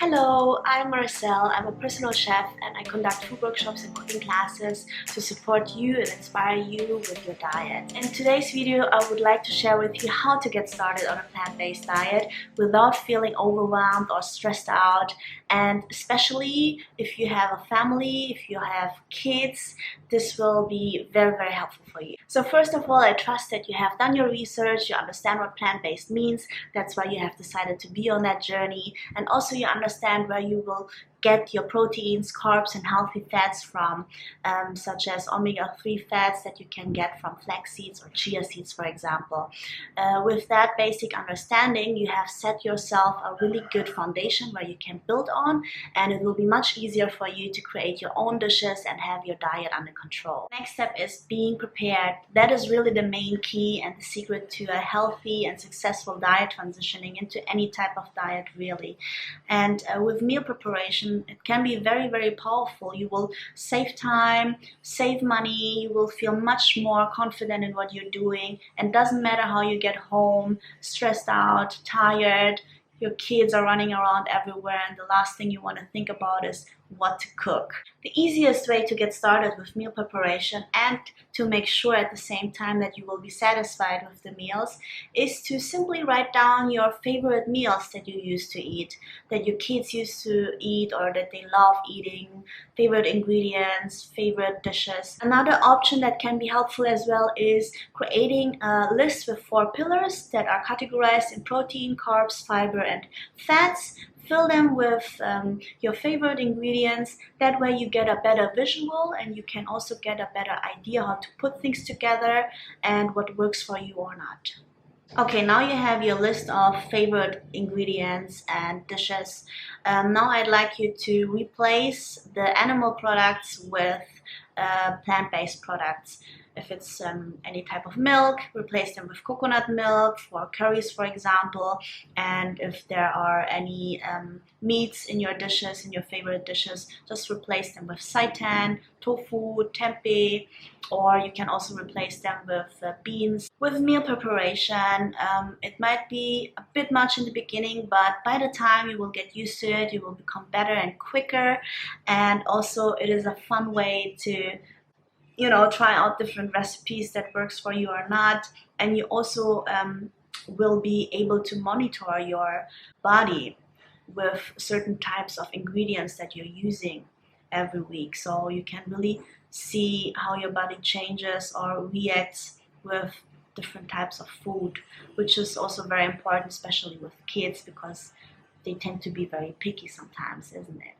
Hello, I'm Marcel. I'm a personal chef and I conduct food workshops and cooking classes to support you and inspire you with your diet. In today's video, I would like to share with you how to get started on a plant-based diet without feeling overwhelmed or stressed out, and especially if you have a family, if you have kids, this will be very helpful for you. So first of all, I trust that you have done your research, you understand what plant-based means, that's why you have decided to be on that journey, and also you understand where you will get your proteins, carbs, and healthy fats from, such as omega-3 fats that you can get from flax seeds or chia seeds, for example. With that basic understanding, you have set yourself a really good foundation where you can build on, and it will be much easier for you to create your own dishes and have your diet under control. Next step is being prepared. That is really the main key and the secret to a healthy and successful diet transitioning into any type of diet, really. And with meal preparation, it can be very powerful. You will save time, save money, you will feel much more confident in what you're doing, and it doesn't matter how you get home, stressed out, tired, your kids are running around everywhere, and the last thing you want to think about is what to cook. The easiest way to get started with meal preparation and to make sure at the same time that you will be satisfied with the meals is to simply write down your favorite meals that you used to eat, that your kids used to eat or that they love eating, favorite ingredients, favorite dishes. Another option that can be helpful as well is creating a list with 4 pillars that are categorized in protein, carbs, fiber, and fats. Fill them with your favorite ingredients. That way you get a better visual and you can also get a better idea how to put things together and what works for you or not. Okay, now you have your list of favorite ingredients and dishes. Now I'd like you to replace the animal products with plant-based products. If it's any type of milk, replace them with coconut milk for curries, for example. And if there are any meats in your dishes, in your favorite dishes, just replace them with seitan, tofu, tempeh, or you can also replace them with beans. With meal preparation, it might be a bit much in the beginning, but by the time you will get used to it, you will become better and quicker. And also it is a fun way to try out different recipes that works for you or not, and you also will be able to monitor your body with certain types of ingredients that you're using every week, so you can really see how your body changes or reacts with different types of food, which is also very important, especially with kids, because they tend to be very picky sometimes, isn't it?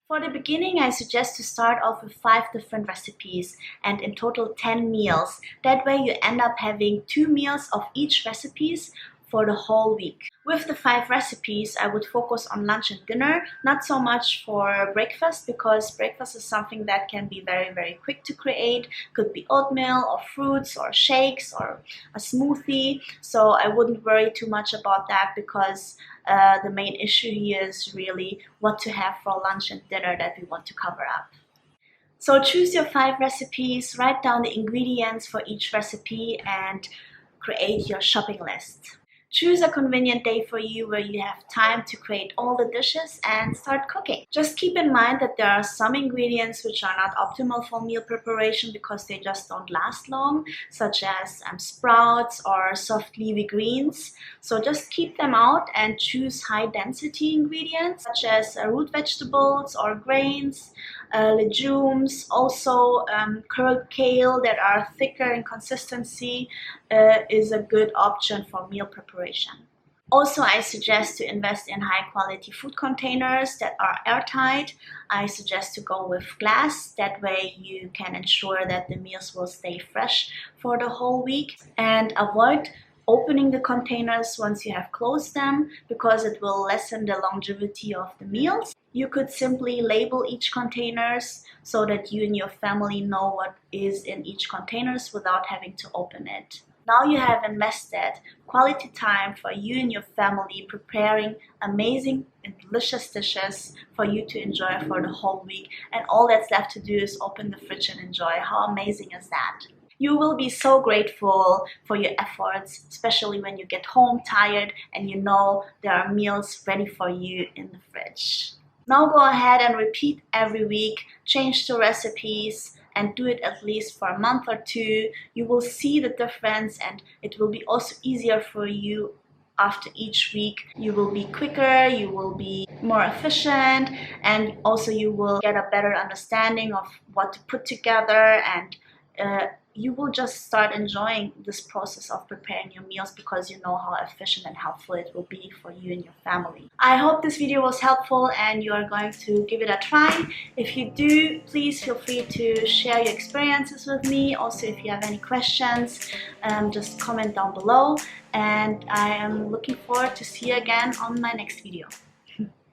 For the beginning, I suggest to start off with 5 different recipes and in total 10 meals. That way you end up having 2 meals of each recipes for the whole week. With the 5 recipes, I would focus on lunch and dinner, not so much for breakfast, because breakfast is something that can be very quick to create. Could be oatmeal or fruits or shakes or a smoothie. So I wouldn't worry too much about that, because the main issue here is really what to have for lunch and dinner that we want to cover up. So choose your 5 recipes, write down the ingredients for each recipe, and create your shopping list. Choose a convenient day for you where you have time to create all the dishes and start cooking. Just keep in mind that there are some ingredients which are not optimal for meal preparation because they just don't last long, such as sprouts or soft leafy greens. So just keep them out and choose high density ingredients such as root vegetables or grains, legumes, also curled kale that are thicker in consistency is a good option for meal preparation. Also, I suggest to invest in high quality food containers that are airtight. I suggest to go with glass. That way you can ensure that the meals will stay fresh for the whole week, and avoid opening the containers once you have closed them, because it will lessen the longevity of the meals. You could simply label each containers so that you and your family know what is in each containers without having to open it. Now you have invested quality time for you and your family preparing amazing and delicious dishes for you to enjoy for the whole week, and all that's left to do is open the fridge and enjoy. How amazing is that? You will be so grateful for your efforts, especially when you get home tired and you know there are meals ready for you in the fridge. Now go ahead and repeat every week, change the recipes, and do it at least for a month or two. You will see the difference, and it will be also easier for you after each week. You will be quicker, you will be more efficient, and also you will get a better understanding of what to put together, and you will just start enjoying this process of preparing your meals because you know how efficient and helpful it will be for you and your family. I hope this video was helpful and you are going to give it a try. If you do, please feel free to share your experiences with me. Also, if you have any questions, just comment down below, and I am looking forward to see you again on my next video.